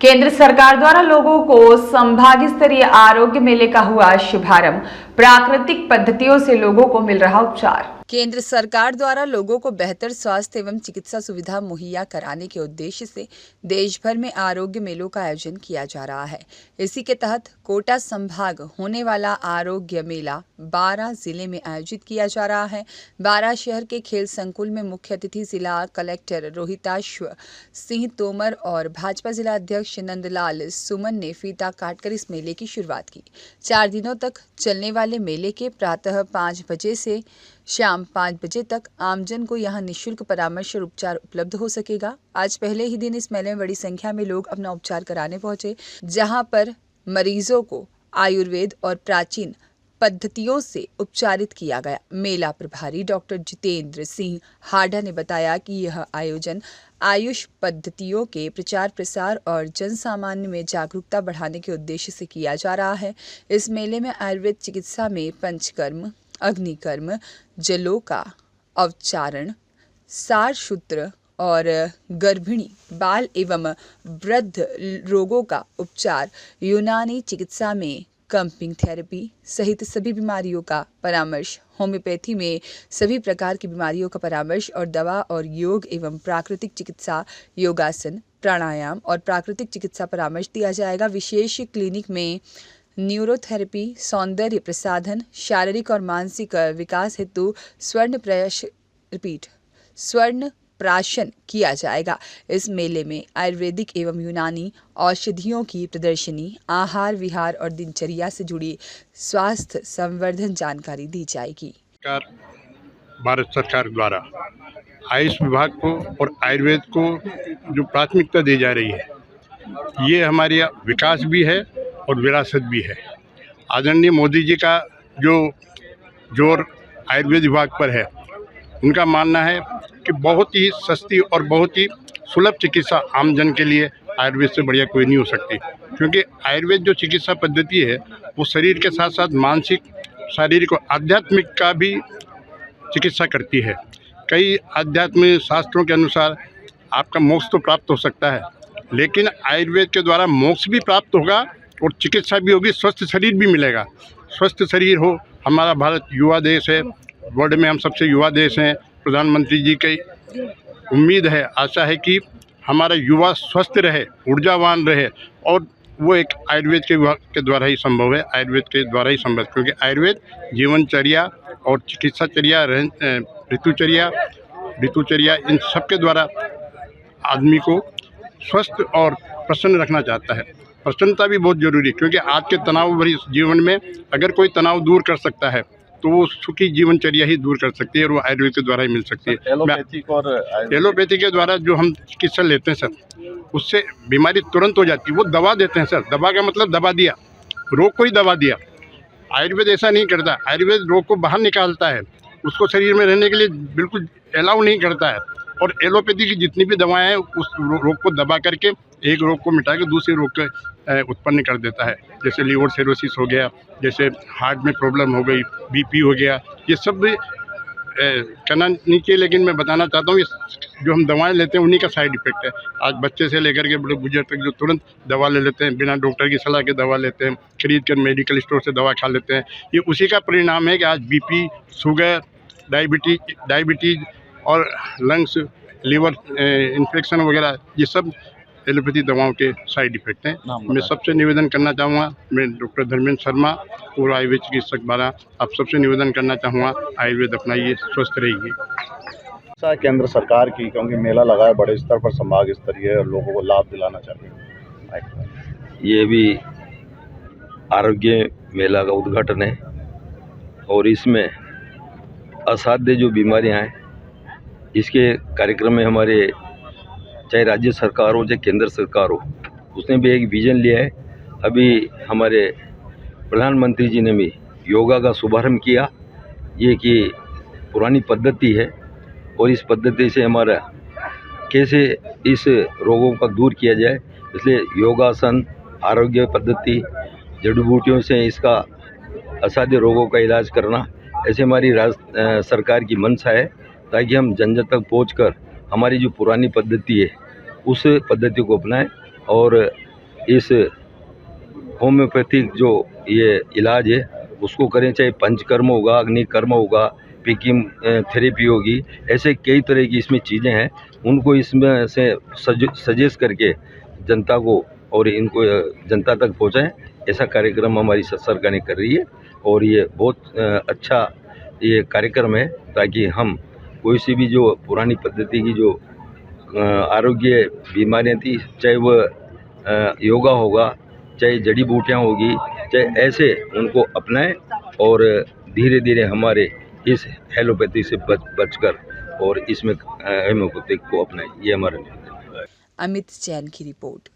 केंद्र सरकार द्वारा लोगों को संभाग स्तरीय आरोग्य मेले का हुआ शुभारंभ। प्राकृतिक पद्धतियों से लोगों को मिल रहा उपचार। केंद्र सरकार द्वारा लोगों को बेहतर स्वास्थ्य एवं चिकित्सा सुविधा मुहैया कराने के उद्देश्य से देश भर में आरोग्य मेलों का आयोजन किया जा रहा है। इसी के तहत कोटा संभाग होने वाला आरोग्य मेला 12 जिले में आयोजित किया जा रहा है। 12 शहर के खेल संकुल में मुख्य अतिथि जिला कलेक्टर रोहिताश सिंह तोमर और भाजपा जिला अध्यक्ष नंदलाल सुमन ने फीता काटकर इस मेले की शुरुआत की। 4 दिनों तक चलने वाले मेले के प्रातः 5 बजे से शाम 5 बजे तक आमजन को यहां निःशुल्क परामर्श और उपचार उपलब्ध हो सकेगा। आज पहले ही दिन इस मेले में बड़ी संख्या में लोग अपना उपचार कराने पहुंचे, जहां पर मरीजों को आयुर्वेद और प्राचीन पद्धतियों से उपचारित किया गया। मेला प्रभारी डॉक्टर जितेंद्र सिंह हाडा ने बताया कि यह आयोजन आयुष पद्धतियों के प्रचार प्रसार और जन सामान्य में जागरूकता बढ़ाने के उद्देश्य से किया जा रहा है। इस मेले में आयुर्वेद चिकित्सा में पंचकर्म, अग्निकर्म, जलोका, अवचारण, सारसूत्र और गर्भिणी, बाल एवं वृद्ध रोगों का उपचार, यूनानी चिकित्सा में कंपिंग थेरेपी सहित सभी बीमारियों का परामर्श, होम्योपैथी में सभी प्रकार की बीमारियों का परामर्श और दवा और योग एवं प्राकृतिक चिकित्सा, योगासन, प्राणायाम और प्राकृतिक चिकित्सा परामर्श दिया जाएगा। विशेष क्लिनिक में न्यूरोथेरेपी, सौंदर्य प्रसाधन, शारीरिक और मानसिक विकास हेतु स्वर्ण प्राशन किया जाएगा। इस मेले में आयुर्वेदिक एवं यूनानी औषधियों की प्रदर्शनी, आहार विहार और दिनचर्या से जुड़ी स्वास्थ्य संवर्धन जानकारी दी जाएगी। भारत सरकार द्वारा आयुष विभाग को और आयुर्वेद को जो प्राथमिकता दी जा रही है, ये हमारे विकास भी है और विरासत भी है। आदरणीय मोदी जी का जो जोर आयुर्वेद विभाग पर है, उनका मानना है कि बहुत ही सस्ती और बहुत ही सुलभ चिकित्सा आमजन के लिए आयुर्वेद से बढ़िया कोई नहीं हो सकती, क्योंकि आयुर्वेद जो चिकित्सा पद्धति है वो शरीर के साथ साथ मानसिक, शारीरिक और आध्यात्मिक का भी चिकित्सा करती है। कई आध्यात्मिक शास्त्रों के अनुसार आपका मोक्ष तो प्राप्त हो सकता है, लेकिन आयुर्वेद के द्वारा मोक्ष भी प्राप्त होगा और चिकित्सा भी होगी, स्वस्थ शरीर भी मिलेगा। स्वस्थ शरीर हो, हमारा भारत युवा देश है, वर्ल्ड में हम सबसे युवा देश हैं। प्रधानमंत्री जी की उम्मीद है, आशा है कि हमारा युवा स्वस्थ रहे, ऊर्जावान रहे, और वो एक आयुर्वेद के विभाग के द्वारा ही संभव है। आयुर्वेद के द्वारा ही संभव, क्योंकि आयुर्वेद जीवनचर्या और चिकित्साचर्या, ऋतुचर्या इन सब के द्वारा आदमी को स्वस्थ और प्रसन्न रखना चाहता है। प्रसन्नता भी बहुत जरूरी, क्योंकि आज के तनाव भरी जीवन में अगर कोई तनाव दूर कर सकता है तो वो सुखी जीवनचर्या ही दूर कर सकती है, और वो आयुर्वेद के द्वारा ही मिल सकती है। एलोपैथी के द्वारा जो हम चिकित्सा लेते हैं सर, उससे बीमारी तुरंत हो जाती है। वो दवा देते हैं सर, दवा का मतलब दबा दिया, रोग को ही दबा दिया। आयुर्वेद ऐसा नहीं करता। आयुर्वेद रोग को बाहर निकालता है, उसको शरीर में रहने के लिए बिल्कुल अलाउ नहीं करता है। और एलोपैथी की जितनी भी दवाएं हैं उस रोग को दबा करके एक रोग को मिटा के दूसरे रोग के उत्पन्न कर देता है। जैसे लीवर सिरोसिस हो गया, जैसे हार्ट में प्रॉब्लम हो गई, बीपी हो गया, ये सब भी कहना नहीं चाहिए, लेकिन मैं बताना चाहता हूँ जो हम दवाएं लेते हैं उन्हीं का साइड इफेक्ट है। आज बच्चे से लेकर के बड़े बुजुर्ग तक जो तुरंत दवा ले लेते हैं, बिना डॉक्टर की सलाह के दवा लेते हैं, खरीद कर मेडिकल स्टोर से दवा खा लेते हैं, ये उसी का परिणाम है कि आज बीपी, शुगर, डायबिटीज़ और लंग्स, लीवर इन्फेक्शन वगैरह, ये सब एलोपैथी दवाओं के साइड इफेक्ट हैं। मैं सबसे निवेदन करना चाहूँगा, मैं डॉक्टर धर्मेंद्र शर्मा और आयुर्वेद चिकित्सक द्वारा आप सबसे निवेदन करना चाहूँगा, आयुर्वेद अपनाइए, स्वस्थ रहिए। केंद्र सरकार की, क्योंकि मेला लगा है बड़े स्तर पर, संभाग स्तरीय, और लोगों को लाभ दिलाना चाहिए। ये भी आरोग्य मेला का उद्घाटन है, और इसमें असाध्य जो बीमारियां हैं, इसके कार्यक्रम में हमारे चाहे राज्य सरकार हो चाहे केंद्र सरकार हो, उसने भी एक विजन लिया है। अभी हमारे प्रधानमंत्री जी ने भी योगा का शुभारंभ किया। ये कि पुरानी पद्धति है, और इस पद्धति से हमारा कैसे इस रोगों का दूर किया जाए, इसलिए योगासन, आरोग्य पद्धति, जड़ी बूटियों से इसका असाध्य रोगों का इलाज करना, ऐसे हमारी सरकार की मंशा है, ताकि हम जन जन तक पहुँचकर हमारी जो पुरानी पद्धति है उस पद्धति को अपनाएं और इस होम्योपैथिक जो ये इलाज है उसको करें, चाहे पंचकर्म होगा, अग्निकर्म होगा, पिकिंग थेरेपी होगी, ऐसे कई तरह की इसमें चीज़ें हैं, उनको इसमें से सजेस्ट करके जनता को और इनको जनता तक पहुँचाएं, ऐसा कार्यक्रम हमारी सरकार ने कर रही है। और ये बहुत अच्छा ये कार्यक्रम है, ताकि हम कोई सी भी जो पुरानी पद्धति की जो आरोग्य बीमारियां थी, चाहे वह योगा होगा, चाहे जड़ी बूटियाँ होगी, चाहे ऐसे उनको अपनाएं और धीरे धीरे हमारे इस एलोपैथी से बचकर और इसमें होम्योपैथिक को अपनाएं, ये हमारा निवेदन है। अमित जैन की रिपोर्ट।